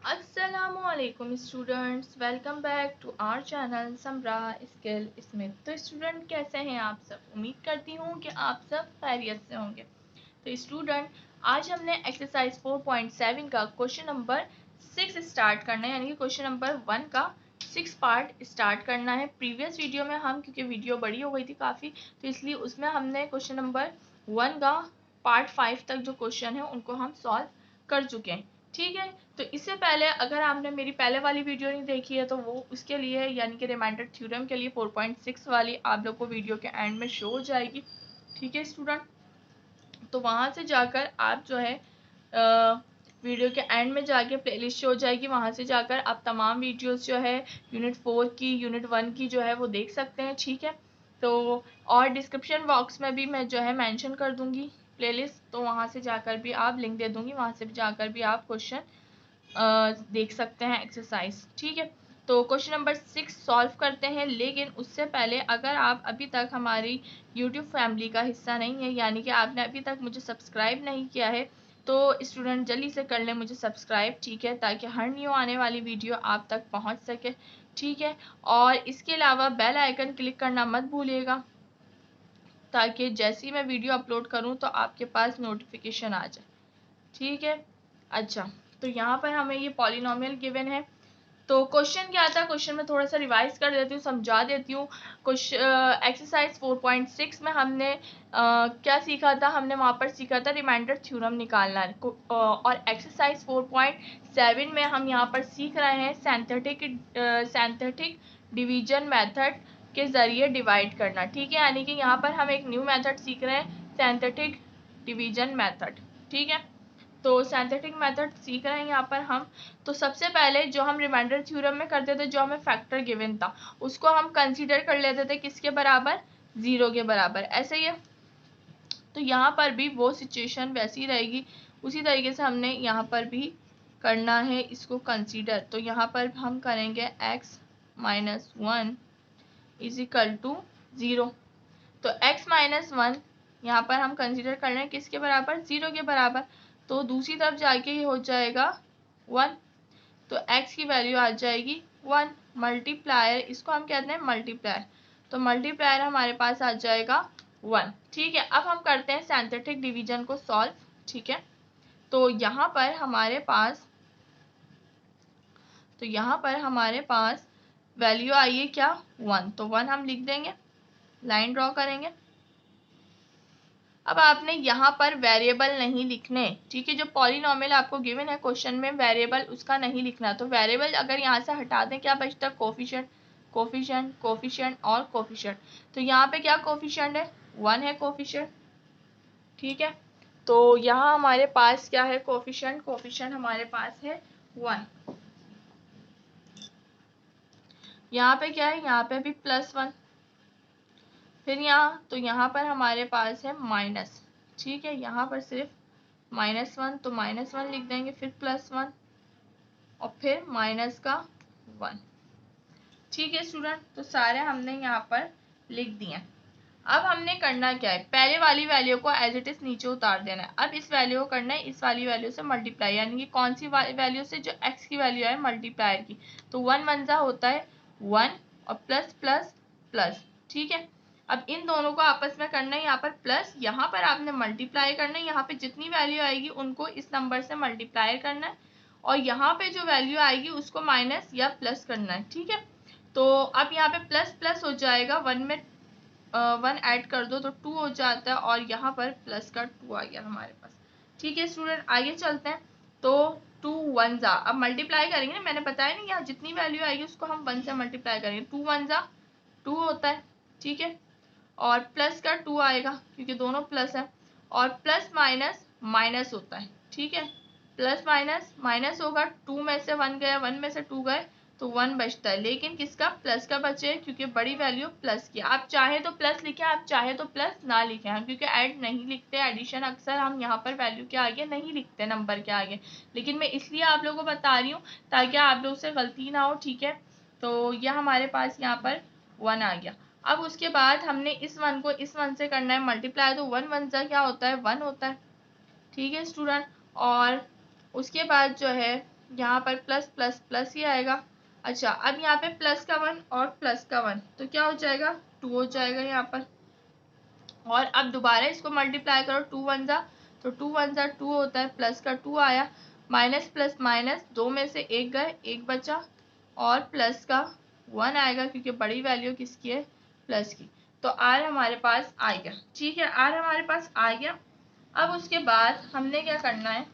अस्सलामुअलैकुम students, welcome back to our channel Samra skill smith. तो student कैसे हैं आप सब? उम्मीद करती हूँ कि आप सब खैरियत से होंगे। तो स्टूडेंट आज हमने एक्सरसाइज 4.7 का क्वेश्चन नंबर 6 स्टार्ट करना है, यानी कि क्वेश्चन नंबर 1 का 6 पार्ट स्टार्ट करना है। प्रीवियस वीडियो में हम, क्योंकि वीडियो बड़ी हो गई थी काफ़ी, तो इसलिए उसमें हमने क्वेश्चन नंबर 1 का पार्ट 5 तक जो क्वेश्चन है उनको हम सॉल्व कर चुके हैं। ठीक है, तो इससे पहले अगर आपने मेरी पहले वाली वीडियो नहीं देखी है तो वो उसके लिए, यानी कि रिमाइंडर थ्योरम के लिए 4.6 वाली आप लोग को वीडियो के एंड में शो हो जाएगी। ठीक है स्टूडेंट, तो वहाँ से जाकर आप जो है वीडियो के एंड में जाके प्लेलिस्ट शो हो जाएगी, वहाँ से जाकर आप तमाम वीडियोस जो है यूनिट 4 की, यूनिट 1 की जो है वो देख सकते हैं। ठीक है, तो और डिस्क्रिप्शन बॉक्स में भी मैं जो है मेंशन कर दूंगी प्लेलिस्ट, तो वहाँ से जाकर भी आप लिंक दे दूंगी, वहाँ से भी जाकर भी आप क्वेश्चन देख सकते हैं, एक्सरसाइज। ठीक है, तो क्वेश्चन नंबर 6 सॉल्व करते हैं, लेकिन उससे पहले अगर आप अभी तक हमारी यूट्यूब फैमिली का हिस्सा नहीं है, यानी कि आपने अभी तक मुझे सब्सक्राइब नहीं किया है, तो स्टूडेंट जल्दी से कर लें मुझे सब्सक्राइब। ठीक है, ताकि हर न्यू आने वाली वीडियो आप तक पहुंच सके। ठीक है, और इसके अलावा बेल आइकन क्लिक करना मत भूलिएगा, ताकि जैसे ही मैं वीडियो अपलोड करूं तो आपके पास नोटिफिकेशन आ जाए। ठीक है, अच्छा, तो यहाँ पर हमें ये पॉलिनोमियल गिवन है। तो क्वेश्चन क्या था, क्वेश्चन में थोड़ा सा रिवाइज कर देती हूँ, समझा देती हूँ। एक्सरसाइज 4.6 में हमने क्या सीखा था, हमने वहाँ पर सीखा था रिमाइंडर थ्योरम निकालना। और एक्सरसाइज 4.7 में हम यहाँ पर सीख रहे हैं सिंथेटिक डिवीजन मेथड के ज़रिए डिवाइड करना। ठीक है, यानी कि यहाँ पर हम एक न्यू मेथड सीख रहे हैं, सिंथेटिक डिवीजन मेथड। ठीक है, तो सिंथेटिक मेथड सीख रहे हैं यहाँ पर हम। तो सबसे पहले जो हम रिमाइंडर थ्योरम में करते थे, जो हमें फैक्टर गिवन था उसको हम कंसीडर कर लेते थे किसके बराबर, 0 के बराबर। ऐसे ही है, तो यहाँ पर भी वो सिचुएशन वैसी रहेगी, उसी तरीके से हमने यहाँ पर भी करना है इसको कंसीडर। तो यहाँ पर हम करेंगे x minus 1 is equal to 0। तो x माइनस 1 यहाँ पर हम कंसीडर कर रहे हैं किसके बराबर, 0 के बराबर। तो दूसरी तरफ जाके ये हो जाएगा 1, तो x की वैल्यू आ जाएगी 1। मल्टीप्लायर, इसको हम कहते हैं मल्टीप्लायर, तो मल्टीप्लायर हमारे पास आ जाएगा 1। ठीक है, अब हम करते हैं सिंथेटिक डिवीजन को सॉल्व। ठीक है, तो यहाँ पर हमारे पास वैल्यू आई है क्या, 1, तो 1 हम लिख देंगे, लाइन ड्रॉ करेंगे। अब आपने यहाँ पर वेरिएबल नहीं लिखने। ठीक है, जो पॉलिनोमियल आपको गिवन है क्वेश्चन में, वेरिएबल उसका नहीं लिखना। तो वेरिएबल अगर यहाँ से हटा दें क्या बचता है, कोफिशिएंट, कोफिशिएंट, कोफिशिएंट और कोफिशिएंट। तो यहाँ पे क्या कोफिशिएंट है, 1 है कोफिशिएंट। ठीक है, तो यहाँ हमारे पास क्या है, कोफिशिएंट, कोफिशिएंट हमारे पास है 1। यहाँ पे क्या है, यहाँ पे भी +1। फिर यहाँ, तो यहाँ पर हमारे पास है माइनस। ठीक है, यहाँ पर सिर्फ -1, तो -1 लिख देंगे, फिर +1 और फिर माइनस का 1। ठीक है स्टूडेंट, तो सारे हमने यहाँ पर लिख दिए। अब हमने करना क्या है, पहले वाली वैल्यू को एज इट इज नीचे उतार देना है। अब इस वैल्यू को करना है इस वाली वैल्यू से मल्टीप्लाई, यानी कि कौन सी वैल्यू से, जो x की वैल्यू है मल्टीप्लायर की। तो 1 1 जा होता है 1 और प्लस प्लस प्लस। ठीक है, अब इन दोनों को आपस में करना है, यहाँ पर प्लस, यहाँ पर आपने मल्टीप्लाई करना है। यहाँ पे जितनी वैल्यू आएगी उनको इस नंबर से मल्टीप्लाई करना है, और यहाँ पे जो वैल्यू आएगी उसको माइनस या प्लस करना है। ठीक है, तो अब यहाँ पे प्लस प्लस हो जाएगा, 1 में 1 ऐड कर दो तो 2 हो जाता है, और यहाँ पर प्लस का 2 आ गया हमारे पास। ठीक है स्टूडेंट, आगे चलते हैं। तो 2 1 जा, अब मल्टीप्लाई करेंगे ना, मैंने बताया नहीं, यहाँ जितनी वैल्यू आएगी उसको हम 1 से मल्टीप्लाई करेंगे। 2 1 जा 2 होता है। ठीक है, और प्लस का 2 आएगा क्योंकि दोनों प्लस है, और प्लस माइनस माइनस होता है। ठीक है, प्लस माइनस माइनस होगा, 2 में से 1 गया, 1 में से 2 गए, तो 1 बचता है, लेकिन किसका, प्लस का बचे, क्योंकि बड़ी वैल्यू प्लस की। आप चाहे तो प्लस लिखें, आप चाहे तो प्लस ना लिखें, हम क्योंकि ऐड नहीं लिखते, एडिशन अक्सर हम यहाँ पर वैल्यू के आगे नहीं लिखते, नंबर के आगे, लेकिन मैं इसलिए आप लोगों को बता रही हूँ ताकि आप लोग से गलती ना हो। ठीक है, तो यह हमारे पास यहाँ पर 1 आ गया। अब उसके बाद हमने इस 1 को इस 1 से करना है मल्टीप्लाई, तो 1 1 क्या होता है, 1 होता है। ठीक है स्टूडेंट, और उसके बाद जो है यहाँ पर प्लस प्लस प्लस ही आएगा। अच्छा, अब यहाँ पे प्लस का 1 और प्लस का 1 तो क्या हो जाएगा, 2 हो जाएगा यहाँ पर। और अब दोबारा इसको मल्टीप्लाई करो, 2 1 जा तो 2 1 जा 2 होता है, प्लस का 2 आया, माइनस प्लस माइनस 2 में से 1 गए, 1 बचा, और प्लस का 1 आएगा क्योंकि बड़ी वैल्यू किसकी है, प्लस की। तो आर हमारे पास आ गया। ठीक है, आर हमारे पास आ गया। अब उसके बाद हमने क्या करना है,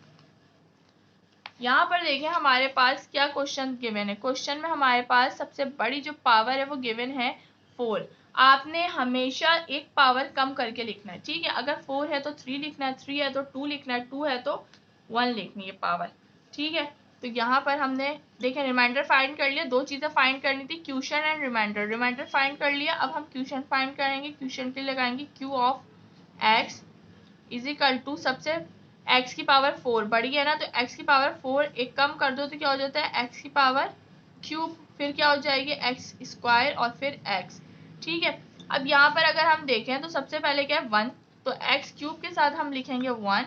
यहाँ पर देखिए हमारे पास क्या क्वेश्चन गिवन है। क्वेश्चन में हमारे पास सबसे बड़ी जो पावर है वो गिवन है 4। आपने हमेशा एक पावर कम करके लिखना है। ठीक है, अगर 4 है तो 3 लिखना है, 3 है तो 2 लिखना है, 2 है तो 1 लिखनी है पावर। ठीक है, तो यहाँ पर हमने देखें रिमाइंडर फाइंड कर लिया, दो चीज़ें फाइंड करनी थी, question and remainder. Remainder find कर लिया, अब हम क्वेश्चन फाइंड करेंगे। क्वेश्चन के लिए लगाएंगे q of x is equal to, सबसे x की पावर 4 बड़ी है ना, तो x की पावर 4 एक कम कर दो तो क्या हो जाता है, x की पावर क्यूब, फिर क्या हो जाएगी x स्क्वायर और फिर x। ठीक है, अब यहाँ पर अगर हम देखें तो सबसे पहले क्या है 1, तो x क्यूब के साथ हम लिखेंगे 1,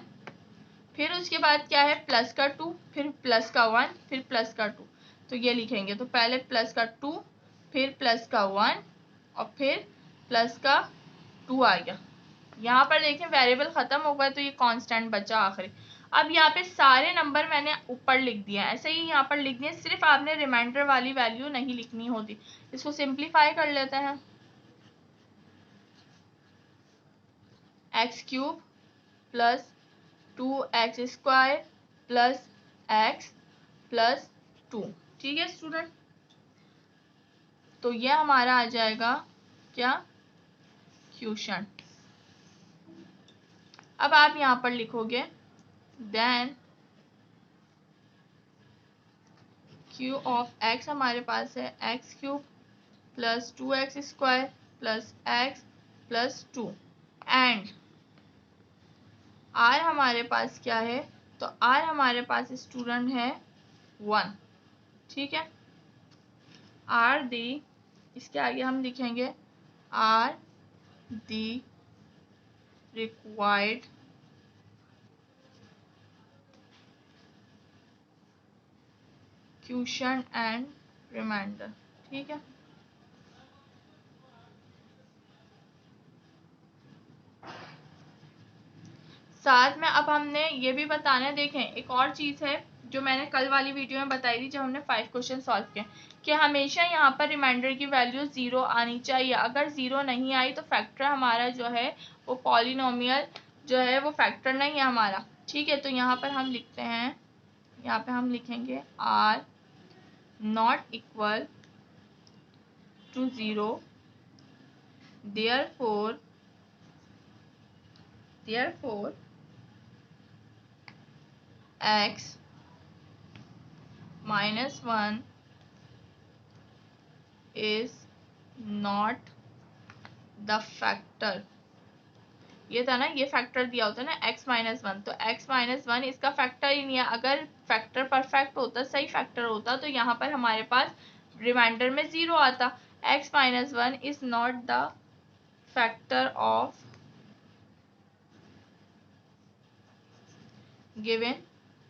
फिर उसके बाद क्या है प्लस का 2, फिर प्लस का 1, फिर प्लस का 2, तो ये लिखेंगे। तो पहले प्लस का 2, फिर प्लस का 1 और फिर प्लस का 2 आ गया। यहाँ पर देखें वेरिएबल खत्म हो गया तो ये कांस्टेंट बचा आखिरी। अब यहाँ पे सारे नंबर मैंने ऊपर लिख दिया, ऐसे ही यहाँ पर लिख दिए, सिर्फ आपने रिमाइंडर वाली वैल्यू नहीं लिखनी होती। इसको सिंप्लीफाई कर लेते हैं, x cube plus 2x square plus x plus 2। ठीक है स्टूडेंट, तो यह हमारा आ जाएगा क्या, क्वेश्चन। अब आप यहाँ पर लिखोगे देन क्यू ऑफ x हमारे पास है x cube plus 2x square plus x plus 2 and r हमारे पास क्या है, तो r हमारे पास स्टूडेंट है 1। ठीक है, r दी, इसके आगे हम लिखेंगे r the required question and remainder. ठीक है, साथ में अब हमने ये भी बताना है, देखें एक और चीज़ है जो मैंने कल वाली वीडियो में बताई थी जब हमने 5 क्वेश्चन सॉल्व किए, कि हमेशा यहाँ पर रिमाइंडर की वैल्यू 0 आनी चाहिए। अगर 0 नहीं आई तो फैक्टर हमारा जो है वो पॉलिनोमियल जो है वो फैक्टर नहीं है हमारा। ठीक है, तो यहाँ पर हम लिखते हैं, यहाँ पे हम लिखेंगे r not equal to 0, therefore x minus 1 is not the factor। ये था ना, ये फैक्टर दिया होता है ना x माइनस 1, तो x माइनस 1 इसका फैक्टर ही नहीं है। अगर फैक्टर परफेक्ट होता, सही फैक्टर होता, तो यहाँ पर हमारे पास रिमाइंडर में 0 आता। x minus 1 is not the factor of given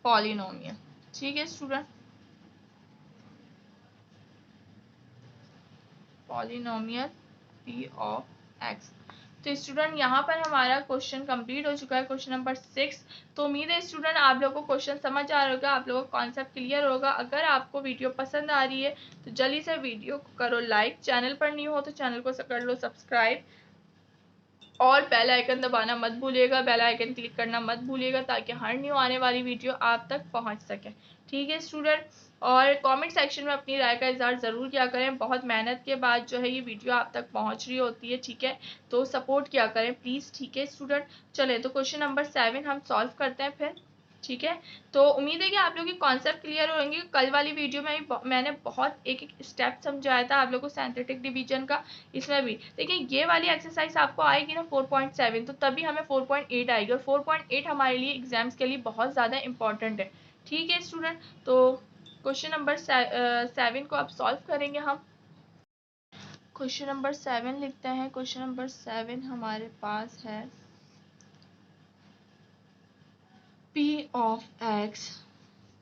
polynomial. ठीक है student, polynomial p of x। तो स्टूडेंट यहाँ पर हमारा क्वेश्चन कंप्लीट हो चुका है, क्वेश्चन नंबर 6। तो उम्मीद है स्टूडेंट आप लोगों को क्वेश्चन समझ आ रहा होगा, आप लोगों को कॉन्सेप्ट क्लियर होगा। अगर आपको वीडियो पसंद आ रही है तो जल्दी से वीडियो को करो लाइक, चैनल पर नहीं हो तो चैनल को कर लो सब्सक्राइब और बेल आइकन दबाना मत भूलिएगा, बेल आइकन क्लिक करना मत भूलिएगा ताकि हर न्यू आने वाली वीडियो आप तक पहुंच सके। ठीक है स्टूडेंट, और कमेंट सेक्शन में अपनी राय का इजहार ज़रूर किया करें, बहुत मेहनत के बाद जो है ये वीडियो आप तक पहुंच रही होती है। ठीक है, तो सपोर्ट किया करें प्लीज़। ठीक है स्टूडेंट, चले तो क्वेश्चन नंबर 7 हम सॉल्व करते हैं फिर। ठीक है, तो उम्मीद है कि आप लोगों की कॉन्सेप्ट क्लियर होंगे। कल वाली वीडियो में मैंने बहुत एक एक स्टेप समझाया था आप लोगों को सिंथेटिक डिवीजन का। इसमें भी देखिए ये वाली एक्सरसाइज आपको आएगी ना 4.7, तो तभी हमें 4.8 आएगी, और 4.8 हमारे लिए एग्जाम्स के लिए बहुत ज़्यादा इंपॉर्टेंट है। ठीक है स्टूडेंट, तो क्वेश्चन नंबर 7 को अब सॉल्व करेंगे हम। क्वेश्चन नंबर 7 लिखते हैं। क्वेश्चन नंबर 7 हमारे पास है p of x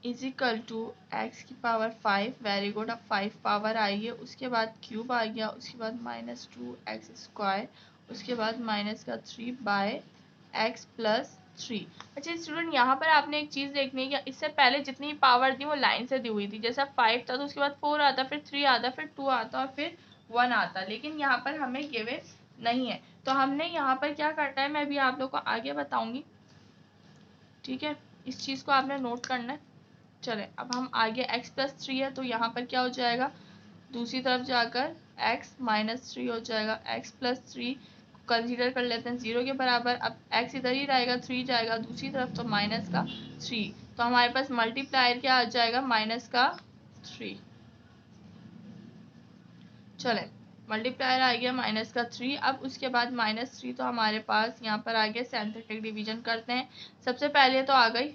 is equal to x की पावर 5, वेरी गुड। अब 5 पावर आई है, उसके बाद क्यूब आ गया, उसके बाद माइनस 2x², उसके बाद माइनस का 3/x+3। अच्छा स्टूडेंट, यहाँ पर आपने एक चीज़ देखनी है कि इससे पहले जितनी पावर दी वो लाइन से दी हुई थी। जैसा 5 था तो उसके बाद 4 आता, फिर 3 आता, फिर 2 आता और फिर 1 आता, लेकिन यहाँ पर हमें गिवन नहीं है। तो हमने यहाँ पर क्या करना है मैं भी आप लोग को आगे बताऊंगी, ठीक है। इस चीज़ को आपने नोट करना है। चले अब हम आगे x+3 है तो यहाँ पर क्या हो जाएगा, दूसरी तरफ जाकर x-3 हो जाएगा। x+3 कंसीडर कर लेते हैं 0 के बराबर। अब x इधर ही रहेगा, 3 जाएगा दूसरी तरफ तो माइनस का 3, तो हमारे पास मल्टीप्लायर क्या आ जाएगा, माइनस का 3। चले मल्टीप्लायर आ गया माइनस का 3। अब उसके बाद -3 तो हमारे पास यहाँ पर आ गया। सिंथेटिक डिवीजन करते हैं। सबसे पहले तो आ गई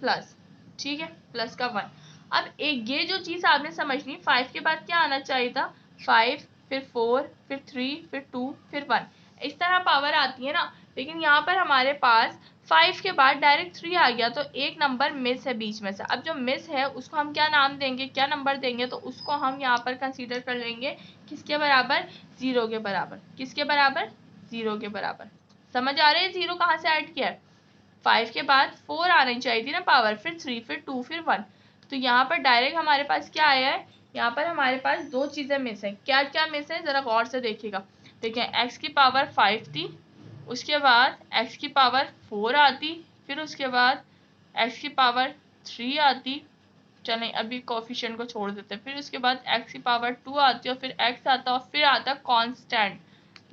प्लस, ठीक है, प्लस का 1। अब एक ये जो चीज़ आपने समझनी, 5 के बाद क्या आना चाहिए था, 5 फिर 4 फिर 3 फिर 2 फिर 1, इस तरह पावर आती है ना। लेकिन यहाँ पर हमारे पास 5 के बाद डायरेक्ट 3 आ गया, तो एक नंबर मिस है बीच में से। अब जो मिस है उसको हम क्या नाम देंगे, क्या नंबर देंगे, तो उसको हम यहाँ पर कंसीडर कर लेंगे किसके बराबर, 0 के बराबर। किसके बराबर, 0 के बराबर। समझ आ रही है 0 कहाँ से ऐड किया है, 5 के बाद 4 आनी चाहिए थी ना पावर, फिर 3 फिर 2 फिर 1। तो यहाँ पर डायरेक्ट हमारे पास क्या आया है, यहाँ पर हमारे पास दो चीज़ें मिस हैं। क्या क्या मिस है ज़रा गौर से देखिएगा। देखिए x की पावर 5 थी, उसके बाद x की पावर 4 आती, फिर उसके बाद x की पावर 3 आती। चलें अभी कोफिशिएंट को छोड़ देते हैं। फिर उसके बाद x की पावर 2 आती है और फिर x आता और फिर आता कांस्टेंट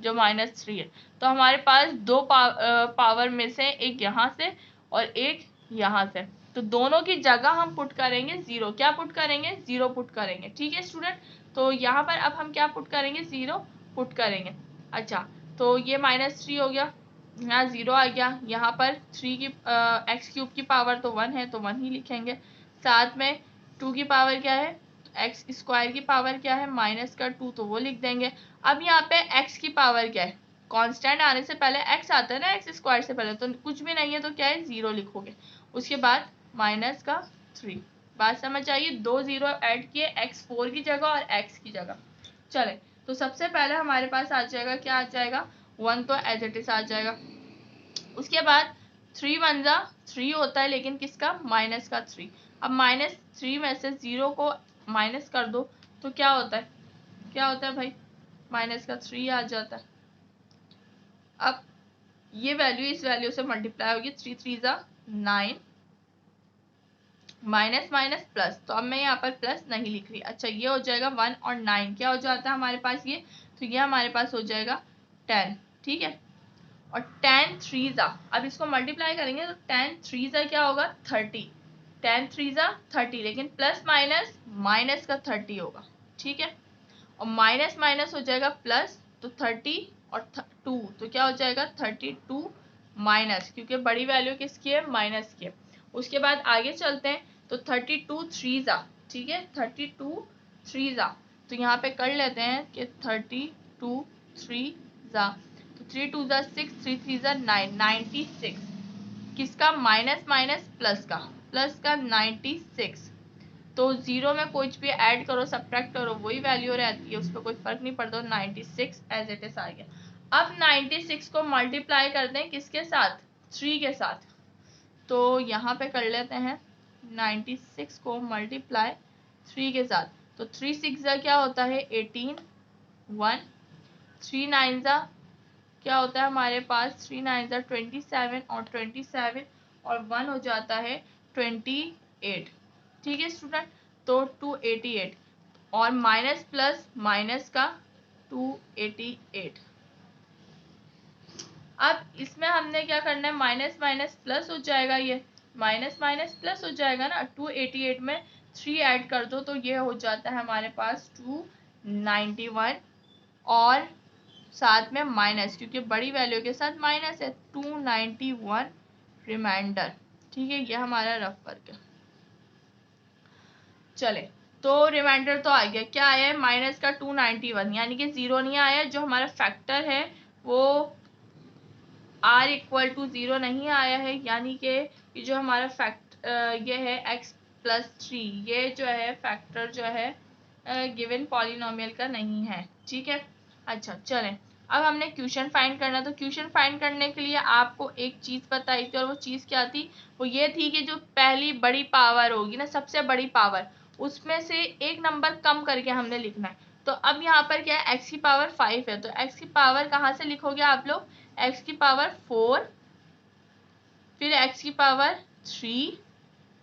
जो -3 है। तो हमारे पास दो पावर में से एक यहाँ से और एक यहाँ से, तो दोनों की जगह हम पुट करेंगे 0। क्या पुट करेंगे, 0 पुट करेंगे, ठीक है स्टूडेंट। तो यहाँ पर अब हम क्या पुट करेंगे, 0 पुट करेंगे। अच्छा तो ये -3 हो गया, यहाँ 0 आ गया, यहाँ पर 3 की x³ की पावर तो 1 है तो 1 ही लिखेंगे। साथ में 2 की पावर क्या है, x² की पावर क्या है, माइनस का 2 तो वो लिख देंगे। अब यहाँ पे x की पावर क्या है, कांस्टेंट आने से पहले x आता है ना, x² से पहले, तो कुछ भी नहीं है तो क्या है 0 लिखोगे। उसके बाद माइनस का 3। बात समझ आइए, दो 0 ऐड किए, x4 की जगह और x की जगह। चले तो सबसे पहले हमारे पास आ जाएगा, क्या आ जाएगा, 1 तो एज इट इज आ जाएगा। उसके बाद 3 1 जा 3 होता है, लेकिन किसका, माइनस का 3। अब -3 में से 0 को माइनस कर दो तो क्या होता है, क्या होता है भाई, माइनस का 3 आ जाता है। अब ये वैल्यू इस वैल्यू से मल्टीप्लाई होगी, 3 3 जा 9, माइनस माइनस प्लस, तो अब मैं यहाँ पर प्लस नहीं लिख रही। अच्छा ये हो जाएगा 1 और 9 क्या हो जाता है हमारे पास ये, तो ये हमारे पास हो जाएगा 10, ठीक है। और 10 3 जा, अब इसको मल्टीप्लाई करेंगे तो 10 3 जा क्या होगा, 30, 10 3 जा 30, लेकिन प्लस माइनस माइनस का 30 होगा, ठीक है। और माइनस माइनस हो जाएगा प्लस, तो 30 और 2 तो क्या हो जाएगा 32 माइनस, क्योंकि बड़ी वैल्यू किसकी है, माइनस की है। उसके बाद आगे चलते हैं तो 32 3 जा, ठीक है, 32 3 जा, तो यहाँ पे कर लेते हैं कि 32 3 जा, तो 3 2 जा 6, 3 3 जा 9, 96। किसका, माइनस माइनस प्लस का, प्लस का 96। तो 0 में कुछ भी ऐड करो सब्ट्रैक्ट करो वही वैल्यू रहती है, उस पर कोई फर्क नहीं पड़ता। 96 एज इट इज आ गया। अब 96 को मल्टीप्लाई करते हैं किसके साथ, 3 के साथ। तो यहाँ पे कर लेते हैं 96 को मल्टीप्लाई 3 के साथ, तो 3 6 जा क्या होता है 18, 1, 3 9 जा क्या होता है हमारे पास, 3 9 जा 27 और 27 और 1 हो जाता है 28, ठीक है स्टूडेंट। तो 288 और माइनस प्लस माइनस का 288। अब इसमें हमने क्या करना है, माइनस माइनस प्लस हो जाएगा, ये माइनस माइनस प्लस हो जाएगा ना। 288 में 3 ऐड कर दो तो ये हो जाता है हमारे पास 291 और साथ में माइनस, क्योंकि बड़ी वैल्यू के साथ माइनस है, 291 रिमाइंडर, ठीक है। ये हमारा रफ वर्क है। चले तो रिमाइंडर तो आ गया, क्या आया है, माइनस का 291, यानी कि 0 नहीं आया। जो हमारा फैक्टर है वो r = 0 नहीं आया है, यानी कि ये जो हमारा ये है x प्लस 3 ये जो है फैक्टर जो है गिवन पॉलिनोमियल का नहीं है, ठीक है। अच्छा चलें, अब हमने क्वेश्चन फाइंड करना, तो क्वेश्चन फाइंड करने के लिए आपको एक चीज़ बताई थी और वो चीज़ क्या थी, वो ये थी कि जो पहली बड़ी पावर होगी ना, सबसे बड़ी पावर, उसमें से एक नंबर कम करके हमने लिखना है। तो अब यहाँ पर क्या है, x की पावर 5 है, तो x की पावर कहाँ से लिखोगे आप लोग, x की पावर 4, फिर x की पावर 3,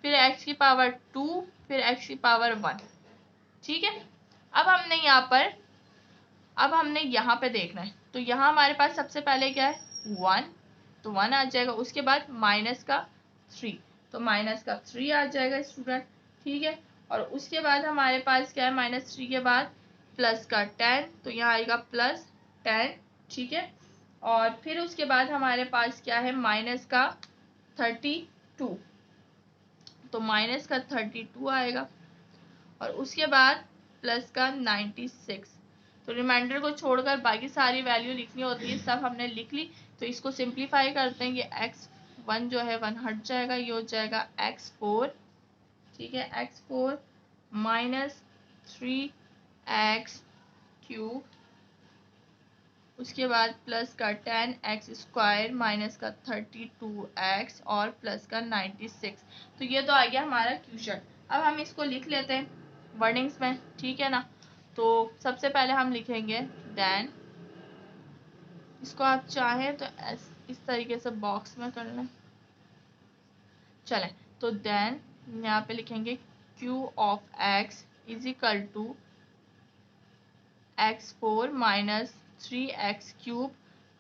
फिर x की पावर 2, फिर x की पावर 1, ठीक है। अब हमने यहाँ पे देखना है, तो यहाँ हमारे पास सबसे पहले क्या है 1, तो 1 आ जाएगा, उसके बाद माइनस का 3, तो माइनस का 3 आ जाएगा स्टूडेंट, ठीक है। और उसके बाद हमारे पास क्या है, -3 के बाद प्लस का 10, तो यहाँ आएगा +10, ठीक है। और फिर उसके बाद हमारे पास क्या है, माइनस का 32, तो माइनस का 32 आएगा, और उसके बाद प्लस का 96, तो रिमाइंडर को छोड़कर बाकी सारी वैल्यू लिखनी होती है, सब हमने लिख ली। तो इसको सिंप्लीफाई करते हैं, ये x1 जो है 1 हट जाएगा, ये हो जाएगा x4, ठीक है, x4 माइनस 3x3, उसके बाद प्लस का 10x² माइनस का 32x और प्लस का 96, तो ये तो आ गया हमारा क्वेश्चन। अब हम इसको लिख लेते हैं वर्डिंग्स में, ठीक है ना। तो सबसे पहले हम लिखेंगे देन, इसको आप चाहें तो इस तरीके से बॉक्स में कर लें, चलें। तो देन यहाँ पे लिखेंगे q of x is equal to x4 minus 3x³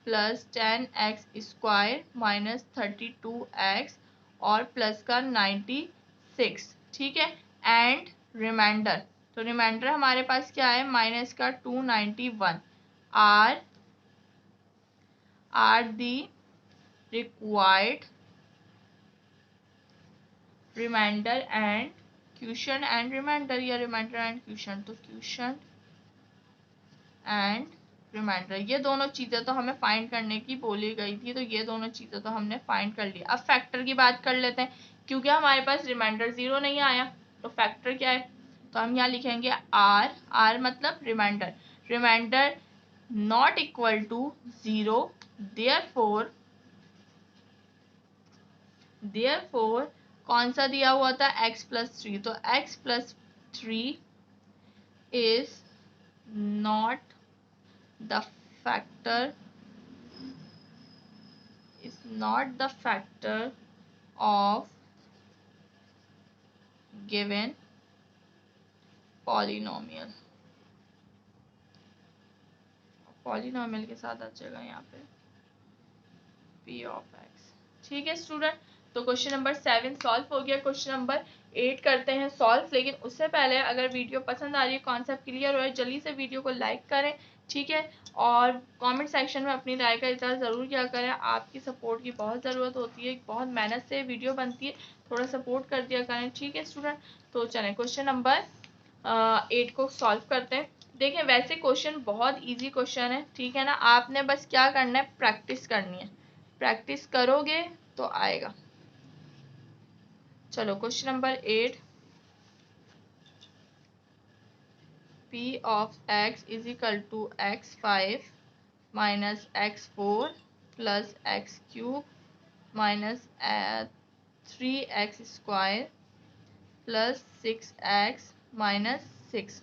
plus 10x² minus 32x और प्लस का 96, ठीक है। एंड रिमाइंडर, तो रिमाइंडर हमारे पास क्या है, माइनस का 291 r the required remainder and question and remainder, या रिमाइंडर एंड क्वेश्चन, तो क्वेश्चन एंड रिमाइंडर, ये दोनों चीज़ें तो हमें फाइंड करने की बोली गई थी, तो ये दोनों चीज़ें तो हमने फाइंड कर ली। अब फैक्टर की बात कर लेते हैं, क्योंकि हमारे पास रिमाइंडर 0 नहीं आया, तो फैक्टर क्या है, तो हम यहाँ लिखेंगे आर मतलब remainder, remainder not equal to 0, therefore कौन सा दिया हुआ था, x+3, तो x+3 is not the factor of given polynomial के साथ आ जाएगा यहाँ पे p ऑफ x, ठीक है स्टूडेंट। तो क्वेश्चन नंबर 7 सॉल्व हो गया, क्वेश्चन नंबर 8 करते हैं सॉल्व। लेकिन उससे पहले अगर वीडियो पसंद आ रही है, कॉन्सेप्ट क्लियर हो, जल्दी से वीडियो को लाइक करें, ठीक है। और कमेंट सेक्शन में अपनी राय का इज़हार ज़रूर किया करें, आपकी सपोर्ट की बहुत ज़रूरत होती है, बहुत मेहनत से वीडियो बनती है, थोड़ा सपोर्ट कर दिया करें, ठीक है स्टूडेंट। तो चलें क्वेश्चन नंबर 8 को सॉल्व करते हैं। देखें वैसे क्वेश्चन बहुत ईजी क्वेश्चन है, ठीक है ना, आपने बस क्या करना है, प्रैक्टिस करनी है, प्रैक्टिस करोगे तो आएगा। चलो question number 8, p of x is equal to x5 minus x4 plus x³ minus 3x² plus 6x minus 6।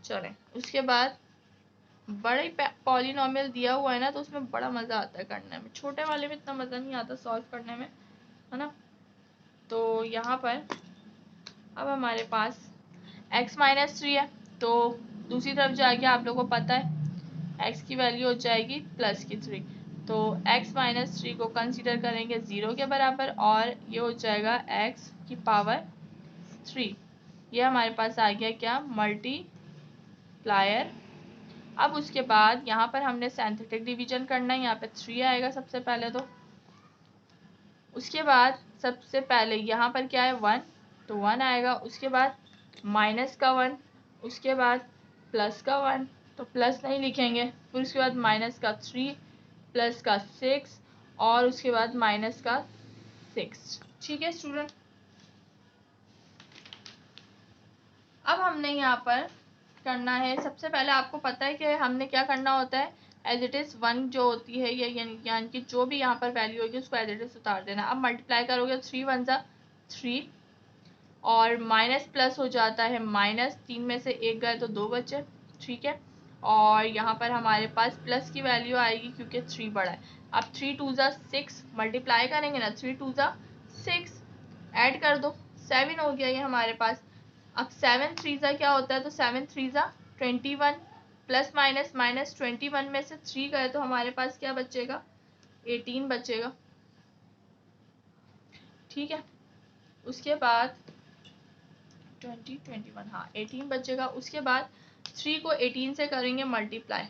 चलें उसके बाद बड़े पॉलिनोमियल दिया हुआ है ना, तो उसमें बड़ा मज़ा आता है करने में, छोटे वाले में इतना मज़ा नहीं आता सॉल्व करने में, है ना। तो यहाँ पर अब हमारे पास x-3 है, तो दूसरी तरफ जाके आप लोगों को पता है x की वैल्यू हो जाएगी प्लस की 3, तो x-3 को कंसीडर करेंगे 0 के बराबर, और ये हो जाएगा x की पावर 3, ये हमारे पास आ गया क्या, मल्टीप्लायर। अब उसके बाद यहाँ पर हमने सिंथेटिक डिवीजन करना है, यहाँ पे 3 आएगा सबसे पहले, तो उसके बाद सबसे पहले यहाँ पर क्या है 1, तो 1 आएगा, उसके बाद माइनस का 1, उसके बाद प्लस का 1, तो प्लस नहीं लिखेंगे, फिर उसके बाद माइनस का 3, प्लस का 6 और उसके बाद माइनस का 6, ठीक है स्टूडेंट। हमने यहाँ पर करना है, सबसे पहले आपको पता है कि हमने क्या करना होता है, एज इट इज़ 1 जो होती है ये यानी कि जो भी यहाँ पर वैल्यू होगी उसको एज इट इज़ उतार देना। अब मल्टीप्लाई करोगे 3 1 जा 3 और माइनस प्लस हो जाता है माइनस, 3 में से 1 गए तो 2 बचे, ठीक है। और यहाँ पर हमारे पास प्लस की वैल्यू आएगी क्योंकि 3 बड़ा है। अब 3 2 जा 6 मल्टीप्लाई करेंगे ना, 3 2 जा 6 ऐड कर दो 7 हो गया ये हमारे पास। अब 7 3 जा क्या होता है, तो 7 3 जा 21 प्लस माइनस माइनस 21 में से 3 गए तो हमारे पास क्या बचेगा, 18 बचेगा, ठीक है। उसके बाद 21 हाँ 18 बचेगा। उसके बाद 3 को 18 से करेंगे मल्टीप्लाई,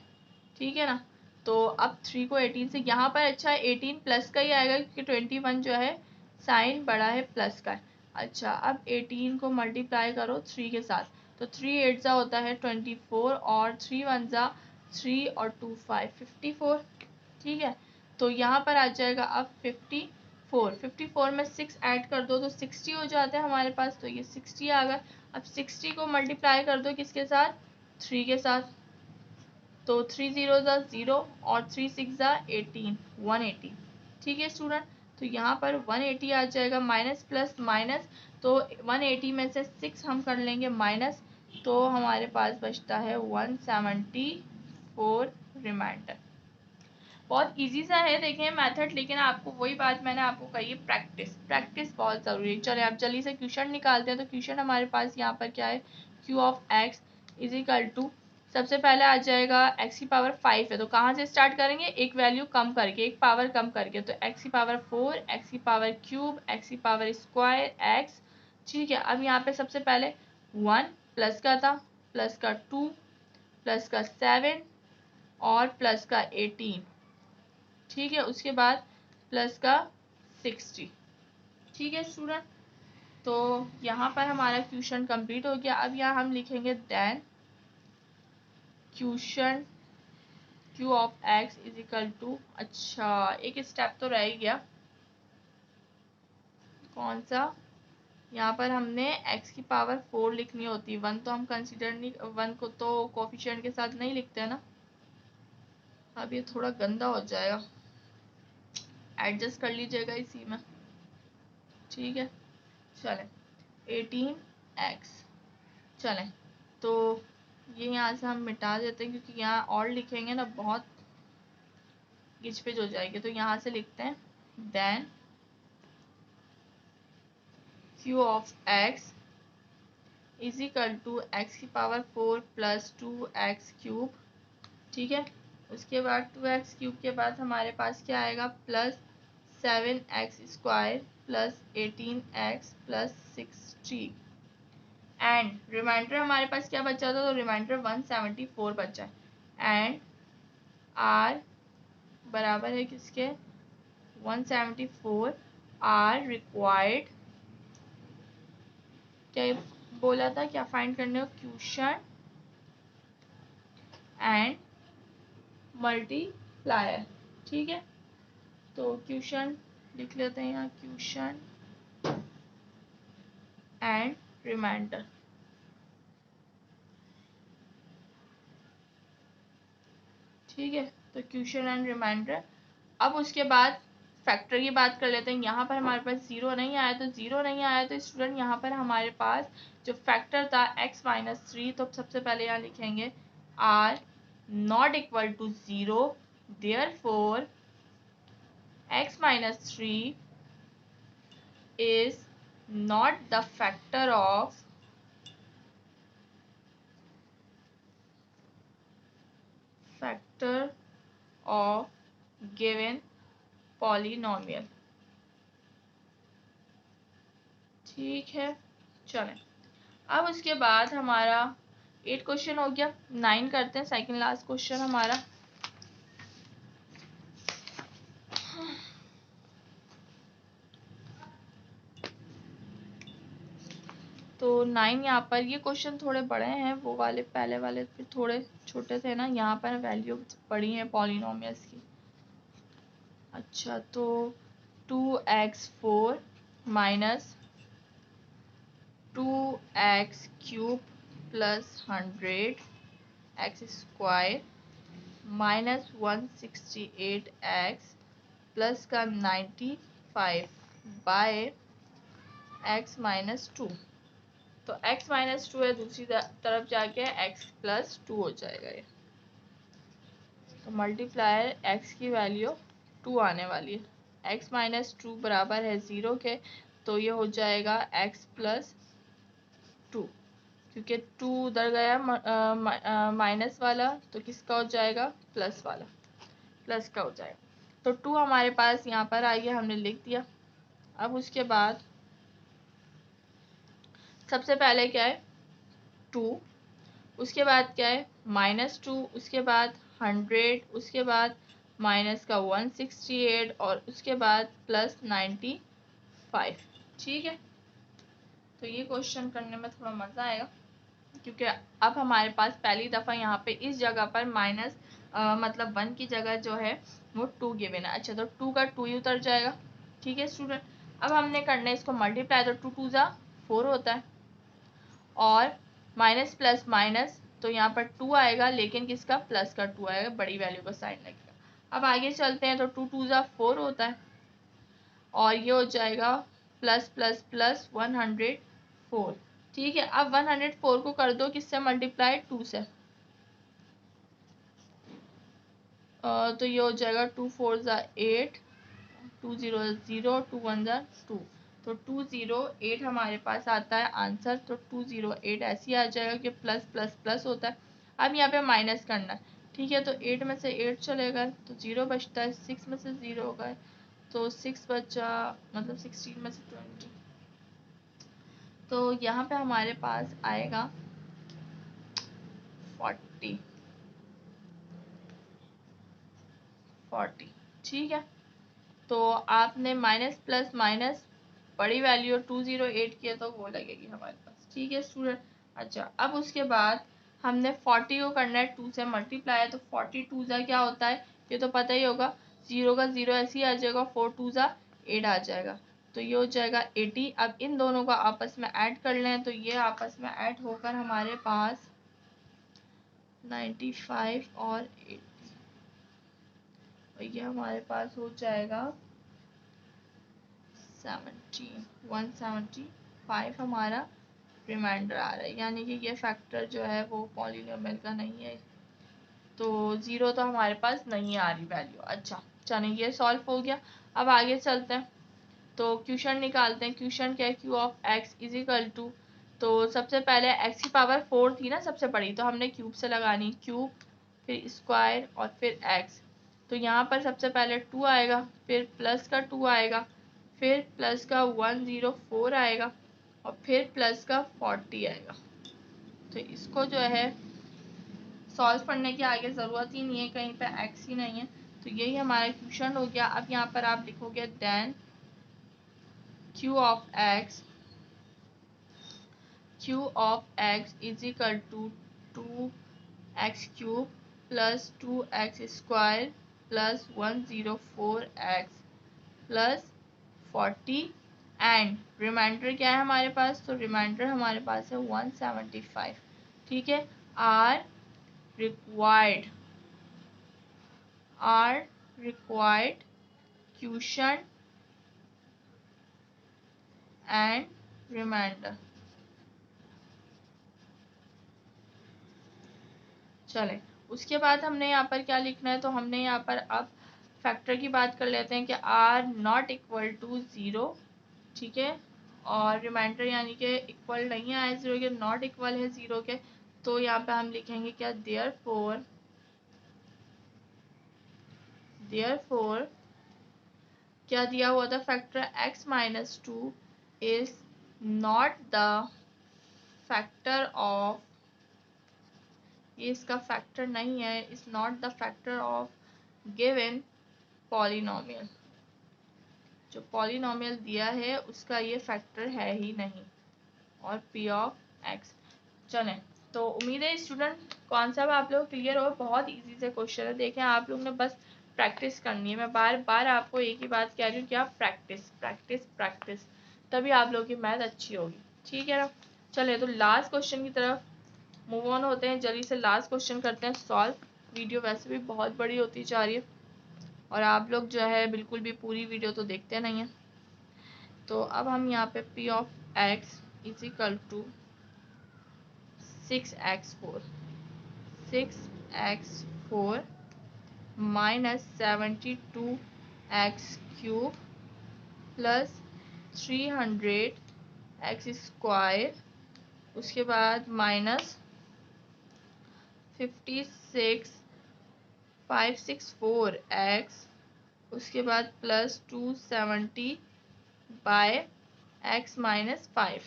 ठीक है ना। तो अब 3 को 18 से यहाँ पर अच्छा 18 प्लस का ही आएगा क्योंकि 21 जो है साइन बड़ा है प्लस का है। अच्छा अब 18 को मल्टीप्लाई करो 3 के साथ, तो 3 8 जा होता है 24 और 3 1 जा 3 और 2 5 54, ठीक है। तो यहाँ पर आ जाएगा अब 54 में 6 ऐड कर दो तो 60 हो जाता है हमारे पास, तो ये 60 आ गया। अब 60 को मल्टीप्लाई कर दो किसके साथ, 3 के साथ, तो 3 0 जा 0 और 3 6 जा 18 180, ठीक है स्टूडेंट। तो यहाँ पर 180 आ जाएगा, माइनस प्लस माइनस, तो 180 में से 6 हम कर लेंगे माइनस, तो हमारे पास बचता है 174 रिमाइंडर। बहुत इजी सा है देखें मेथड, लेकिन आपको वही बात मैंने आपको कही है, प्रैक्टिस बहुत ज़रूरी है। चलिए आप जल्दी से क्वेश्चन निकालते हैं। तो क्वेश्चन हमारे पास यहाँ पर क्या है, q of x is equal to, सबसे पहले आ जाएगा x की पावर 5 है, तो कहाँ से स्टार्ट करेंगे, एक वैल्यू कम करके, एक पावर कम करके, तो x की पावर 4, x की पावर क्यूब, x की पावर स्क्वायर x, ठीक है। अब यहाँ पे सबसे पहले 1 प्लस का था, प्लस का 2, प्लस का 7 और प्लस का 18, ठीक है। उसके बाद प्लस का 60, ठीक है स्टूडेंट। तो यहाँ पर हमारा क्वेश्चन कंप्लीट हो गया। अब यहाँ हम लिखेंगे then question q of x is equal to, अच्छा एक स्टेप तो रह गया, कौन सा, यहाँ पर हमने x की पावर 4 लिखनी होती, 1 तो हम कंसिडर नहीं, 1 को तो कोफिशिएंट के साथ नहीं लिखते हैं ना। अब ये थोड़ा गंदा हो जाएगा, एडजस्ट कर लीजिएगा इसी में, ठीक है। चलें 18x, चलें तो ये यहाँ से हम मिटा देते हैं क्योंकि यहाँ और लिखेंगे ना बहुत गिचपिच हो जाएगी। तो यहाँ से लिखते हैं then q of x is equal to x की पावर 4 प्लस 2x क्यूब, ठीक है। उसके बाद 2x क्यूब के बाद हमारे पास क्या आएगा, plus 7x square plus 18x plus 60, and remainder हमारे पास क्या बचा था, तो रिमाइंडर 174 बचा है, एंड r बराबर है किसके, 174 आर रिक्वायर्ड, क्या बोला था, क्या फाइंड करने हो, क्वेश्चन एंड मल्टीप्लायर, ठीक है। तो क्वेश्चन लिख लेते हैं यहाँ, क्वेश्चन एंड रिमाइंडर, ठीक है। तो क्वेश्चन एंड रिमाइंडर। अब उसके बाद फैक्टर की बात कर लेते हैं। यहाँ पर हमारे पास जीरो नहीं आया, तो जीरो नहीं आया तो स्टूडेंट यहाँ पर हमारे पास जो फैक्टर था x माइनस 3, तो सबसे पहले यहाँ लिखेंगे r not equal to 0, therefore x minus 3 is not the factor of given polynomial, ठीक है। चलें अब उसके बाद हमारा 8 क्वेश्चन हो गया, 9 करते हैं, सेकंड लास्ट क्वेश्चन हमारा। तो 9 यहाँ पर, ये क्वेश्चन थोड़े बड़े हैं, वो वाले पहले वाले फिर थोड़े छोटे थे ना, यहाँ पर वैल्यू बड़ी है पॉलिनोमियल्स की। अच्छा तो 2x4 minus 2x cube plus 100 x square minus 168 x plus का 95 बाय एक्स माइनस 2। तो x माइनस 2 है, दूसरी तरफ जाके x प्लस 2 हो जाएगा ये। तो मल्टीप्लायर x की वैल्यू 2 आने वाली है। x माइनस 2 बराबर है 0 के, तो ये हो जाएगा x प्लस 2, क्योंकि 2 उधर गया माइनस वाला, तो किसका हो जाएगा, प्लस वाला, प्लस का हो जाएगा। तो 2 हमारे पास यहाँ पर आ गया, हमने लिख दिया। अब उसके बाद सबसे पहले क्या है 2, उसके बाद क्या है -2, उसके बाद 100, उसके बाद माइनस का 168 और उसके बाद प्लस 95। ठीक है, तो ये क्वेश्चन करने में थोड़ा मज़ा आएगा, क्योंकि अब हमारे पास पहली दफ़ा यहाँ पे इस जगह पर माइनस मतलब 1 की जगह जो है वो 2 गिवन है। अच्छा, तो 2 का 2 ही उतर जाएगा। ठीक है स्टूडेंट, अब हमने करना है इसको मल्टीप्लाई, तो 2 2 ज़ा 4 होता है, और माइनस प्लस माइनस, तो यहाँ पर 2 आएगा, लेकिन किसका, प्लस का 2 आएगा, बड़ी वैल्यू का साइन लगेगा। अब आगे चलते हैं, तो 2 2 ज़ा 4 होता है, और ये हो जाएगा प्लस प्लस प्लस 104। ठीक है, अब 104 को कर दो किससे मल्टीप्लाई, 2 से, तो ये हो जाएगा 2 4 ज़ा 8, 2 0 0, 2 1 ज़ा 2, तो 208 हमारे पास आता है आंसर। तो 208 ऐसे ही आ जाएगा कि प्लस प्लस प्लस होता है। अब यहाँ पे माइनस करना है। ठीक है, तो 8 में से 8 चलेगा तो 0 बचता है, 6 में से 0 होगा तो 6 बचा, मतलब 16 में से 20, तो यहाँ पे हमारे पास आएगा 40। ठीक है, तो आपने माइनस प्लस माइनस बड़ी वैल्यू 208 किया तो वो लगेगी हमारे पास। ठीक है स्टूडेंट, अच्छा अब उसके बाद हमने 40 को करना है 2 से मल्टीप्लाई, तो 42 ज़ा क्या होता है ये तो पता ही होगा, 0 का 0 ऐसे ही आ जाएगा, 4 2 ज़ा 8 आ जाएगा, तो ये हो जाएगा 80। अब इन दोनों को आपस में ऐड कर लें, तो ये आपस में ऐड होकर हमारे पास 95 और 80, और ये हमारे पास हो जाएगा 175 हमारा रिमाइंडर आ रहा है, यानी कि ये फैक्टर जो है वो पॉलीनोमियल का नहीं है, तो 0 तो हमारे पास नहीं आ रही वैल्यू। अच्छा चलिए, ये सॉल्व हो गया। अब आगे चलते हैं, तो क्वेश्चन निकालते हैं। क्वेश्चन क्या है, q of x is equal to, तो सबसे पहले एक्स की पावर 4 थी ना सबसे बड़ी, तो हमने क्यूब से लगानी, क्यूब फिर स्क्वायर और फिर एक्स। तो यहाँ पर सबसे पहले 2 आएगा, फिर प्लस का 2 आएगा, फिर प्लस का 104 आएगा, और फिर प्लस का 40 आएगा। तो इसको जो है सॉल्व करने की आगे ज़रूरत ही नहीं है, कहीं पे एक्स ही नहीं है, तो यही हमारा क्वेश्चन हो गया। अब यहाँ पर आप लिखोगे then q of x is equal to 2x cube plus 2x square plus 104x plus 40 and remainder क्या है हमारे पास, तो रिमाइंडर हमारे पास है 175। ठीक है, r required question and remainder. चले, उसके बाद हमने यहाँ पर क्या लिखना है, तो हमने यहाँ पर अब फैक्टर की बात कर लेते हैं कि आर नॉट इक्वल टू 0। ठीक है, और रिमाइंडर यानी कि इक्वल नहीं आया 0 के, नॉट इक्वल है 0 के, तो यहाँ पे हम लिखेंगे क्या, देयरफॉर क्या दिया हुआ था, factor x minus 2 is not the factor of, ये इसका फैक्टर नहीं है, is not the factor of given polynomial, जो पॉलिनोमियल दिया है उसका ये फैक्टर है ही नहीं, और p ऑफ x। चलें, तो उम्मीद है स्टूडेंट कॉन्सेप्ट आप लोग क्लियर हो, बहुत इजी से क्वेश्चन है। देखें आप लोग ने बस प्रैक्टिस करनी है, मैं बार बार आपको एक ही बात कह रही हूँ कि आप प्रैक्टिस प्रैक्टिस प्रैक्टिस, तभी आप लोगों की मैथ अच्छी होगी। ठीक है ना, चलिए तो लास्ट क्वेश्चन की तरफ मूव ऑन होते हैं, जल्दी से लास्ट क्वेश्चन करते हैं सॉल्व। वीडियो वैसे भी बहुत बड़ी होती जा रही है और आप लोग जो है बिल्कुल भी पूरी वीडियो तो देखते नहीं हैं। तो अब हम यहाँ पे p of x is equal to 6x4 minus 72x³ plus 300x², उसके बाद माइनस 56564x, उसके बाद प्लस 270 बाय x माइनस 5।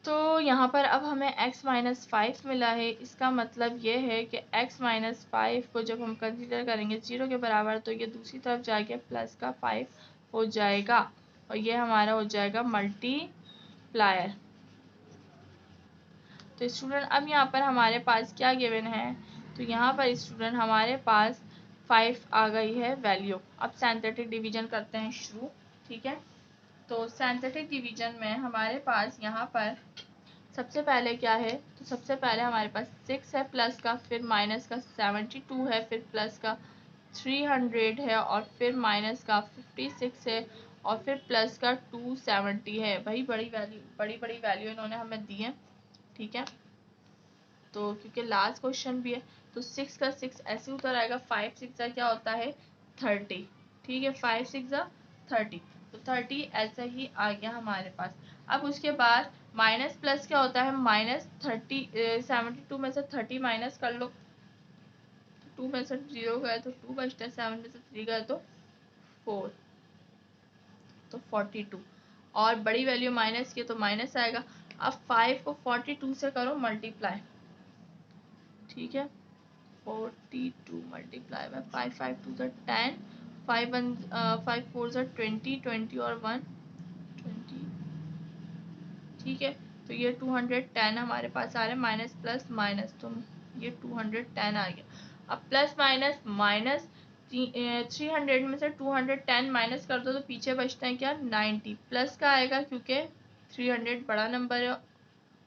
तो यहाँ पर अब हमें x माइनस 5 मिला है। इसका मतलब ये है कि x माइनस 5 को जब हम कंसीडर करेंगे 0 के बराबर तो ये दूसरी तरफ जाके प्लस का 5 हो जाएगा और ये हमारा हो जाएगा मल्टीप्लायर। तो स्टूडेंट अब यहाँ पर हमारे पास क्या गिवन है, तो यहाँ पर स्टूडेंट हमारे पास 5 आ गई है वैल्यू। अब सिंथेटिक डिवीजन करते हैं शुरू, ठीक है। तो सिंथेटिक डिवीजन में हमारे पास यहाँ पर सबसे पहले क्या है, तो सबसे पहले हमारे पास 6 है प्लस का, फिर माइनस का 72 है, फिर प्लस का 300 है और फिर माइनस का 56 है और फिर प्लस का 270 है। भाई बड़ी वैल्यू इन्होंने हमें दी है, ठीक है। तो क्योंकि लास्ट क्वेश्चन भी है तो 6 का 6 ऐसे उतर आएगा। 5 6 क्या होता है 30, ठीक है। 5 6 30, तो 30 ऐसा ही आ गया हमारे पास। अब उसके बाद माइनस प्लस क्या होता है, माइनस 72 में से 30 माइनस कर लो, 2 में से 0 गए तो 2 बचता है, 7 में से 3 गए तो 4, तो 42। और बड़ी वैल्यू माइनस की तो माइनस आएगा। अब 5 को 42 से करो मल्टीप्लाई, ठीक है। 42 मल्टीप्लाई बाय 5, 5 2 10, 5 4 20, 20 और 1 20, ठीक है। तो ये 210 हमारे पास आ रहा है, माइनस प्लस माइनस, तो ये 210 आ गया। अब प्लस माइनस माइनस 300 में से 210 माइनस कर दो तो पीछे बचते हैं क्या 90, प्लस का आएगा क्योंकि 300 बड़ा नंबर है और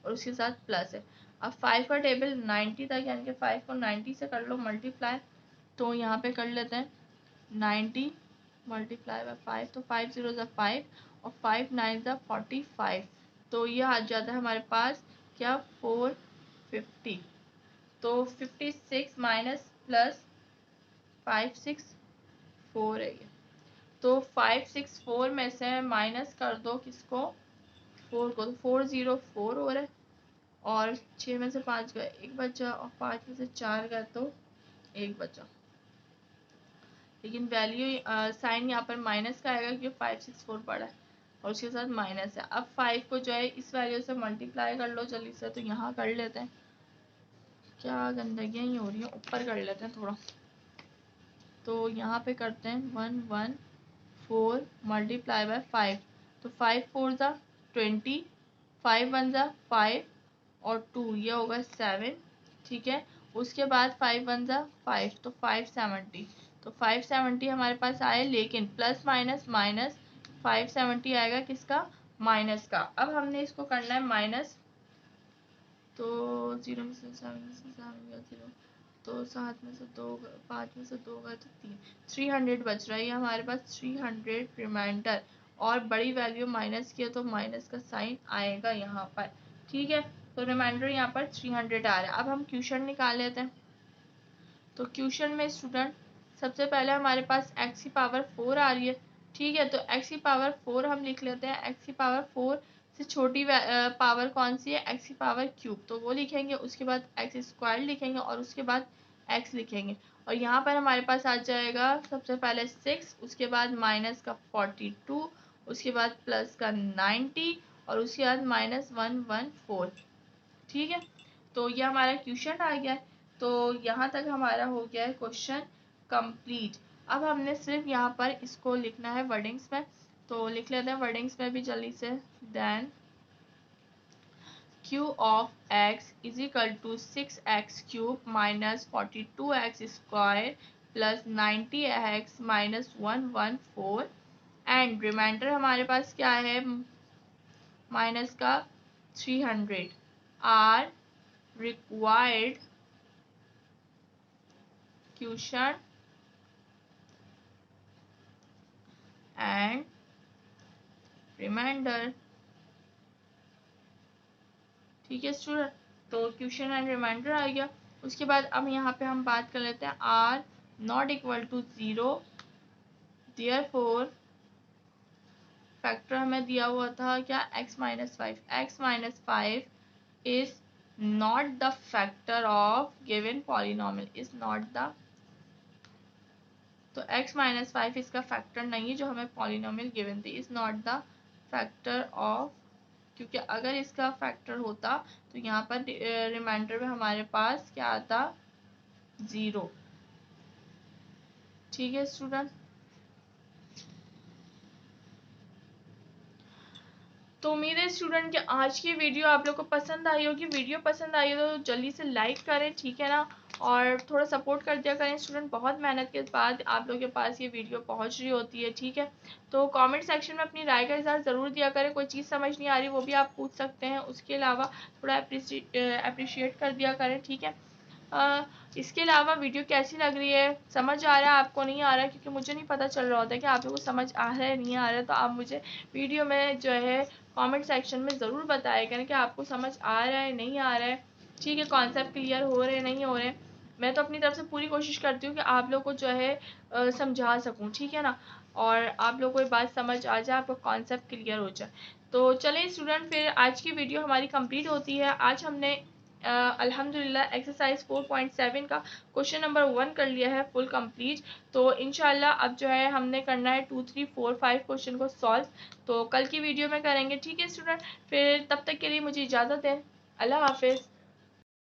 उसके साथ प्लस है। अब 5 का टेबल 90 तक, यानी कि 5 को 90 से कर लो मल्टीप्लाई, तो यहाँ पे कर लेते हैं 90 मल्टीप्लाई बाय 5, तो 5 0 5 और 5 9 45, तो ये आ जाता है हमारे पास क्या 450। तो 56 माइनस प्लस 564 है ये, तो 564 में से माइनस कर दो किसको 4 को, तो 404 हो रहा है और 6 में से 5 गए 1 बचा और 5 में से 4 गए तो 1 बचा। लेकिन वैल्यू साइन यहाँ पर माइनस का आएगा क्योंकि 564 पड़ा है और उसके साथ माइनस है। अब 5 को जो है इस वैल्यू से मल्टीप्लाई कर लो जल्दी से, तो यहाँ कर लेते हैं, क्या गंदगियाँ ही हो रही हैं, ऊपर कर लेते हैं थोड़ा। तो यहाँ पे करते हैं 114 मल्टीप्लाई बाय 5, तो 5 4 20, 5 1 5 और 2 ये होगा 7, ठीक है। उसके बाद 5 1 5, तो 570, तो 570 हमारे पास आए, लेकिन प्लस माइनस माइनस 570 आएगा किसका माइनस का। अब हमने इसको करना है माइनस, तो 0 में से 7 में से 7 गया 0, तो 7 में से 2 5 में से 2 गए तो 3, 300 बच रहा है। ये हमारे पास 300 रिमाइंडर और बड़ी वैल्यू माइनस की है तो माइनस का साइन आएगा यहाँ पर, ठीक है। तो रिमाइंडर यहाँ पर 300 आ रहा है। अब हम क्वेश्चन निकाल लेते हैं। तो क्वेश्चन में स्टूडेंट सबसे पहले हमारे पास x की पावर 4 आ रही है, ठीक है। तो x की पावर 4 हम लिख लेते हैं। x की पावर 4 से छोटी पावर कौन सी है, x की पावर क्यूब, तो वो लिखेंगे। उसके बाद x स्क्वायर लिखेंगे और उसके बाद x लिखेंगे। और यहाँ पर हमारे पास आ जाएगा सबसे पहले 6, उसके बाद माइनस का 42, उसके बाद प्लस का 90 और उसके बाद माइनस 114, ठीक है। तो ये हमारा क्वेश्चन आ गया है। तो यहाँ तक हमारा हो गया है क्वेश्चन कंप्लीट। अब हमने सिर्फ यहाँ पर इसको लिखना है वर्डिंग्स में, तो लिख लेते हैं वर्डिंग्स में भी जल्दी से। Then q of x is equal to 6x³ minus 42x² plus 90x minus 114 and remainder हमारे पास क्या है माइनस का 300 are required quotient and remainder। ठीक है स्टूडेंट, तो क्वेश्चन एंड रिमाइंडर आ गया। उसके बाद अब यहाँ पे हम बात कर लेते हैं r not equal to 0, therefore factor हमें दिया हुआ था क्या, x माइनस 5। x माइनस 5 is not the factor of given polynomial, is not the, तो x माइनस 5 इसका फैक्टर नहीं है जो हमें पॉलिनोमियल गिवन थी, is not the factor of, क्योंकि अगर इसका फैक्टर होता तो यहाँ पर रिमाइंडर में हमारे पास क्या आता, 0। ठीक है स्टूडेंट, तो उम्मीद है स्टूडेंट कि आज की वीडियो आप लोग को पसंद आई होगी। वीडियो पसंद आई हो तो जल्दी से लाइक करें, ठीक है ना, और थोड़ा सपोर्ट कर दिया करें स्टूडेंट। बहुत मेहनत के बाद आप लोगों के पास ये वीडियो पहुंच रही होती है, ठीक है। तो कमेंट सेक्शन में अपनी राय का इज़हार ज़रूर दिया करें। कोई चीज़ समझ नहीं आ रही वो भी आप पूछ सकते हैं। उसके अलावा थोड़ा अप्रिशिएट कर दिया करें, ठीक है। इसके अलावा वीडियो कैसी लग रही है, समझ आ रहा है आपको, नहीं आ रहा है, क्योंकि मुझे नहीं पता चल रहा होता है कि आप लोगों को समझ आ रहा है नहीं आ रहा है। तो आप मुझे वीडियो में जो है कमेंट सेक्शन में ज़रूर बताया करें कि आपको समझ आ रहा है नहीं आ रहा है, ठीक है, कॉन्सेप्ट क्लियर हो रहे हैं नहीं हो रहे हैं। मैं तो अपनी तरफ से पूरी कोशिश करती हूँ कि आप लोग को जो है समझा सकूँ, ठीक है ना, और आप लोग को ये बात समझ आ जाए, आपका कॉन्सेप्ट क्लियर हो जाए। तो चलिए स्टूडेंट, फिर आज की वीडियो हमारी कंप्लीट होती है। आज हमने अल्हम्दुलिल्लाह एक्सरसाइज 4.7 का क्वेश्चन नंबर 1 कर लिया है फुल कंप्लीट। तो इंशाल्लाह अब जो है हमने करना है 2, 3, 4, 5 क्वेश्चन को सॉल्व। तो कल की वीडियो में करेंगे, ठीक है स्टूडेंट। फिर तब तक के लिए मुझे इजाज़त है, अल्लाह हाफिज़।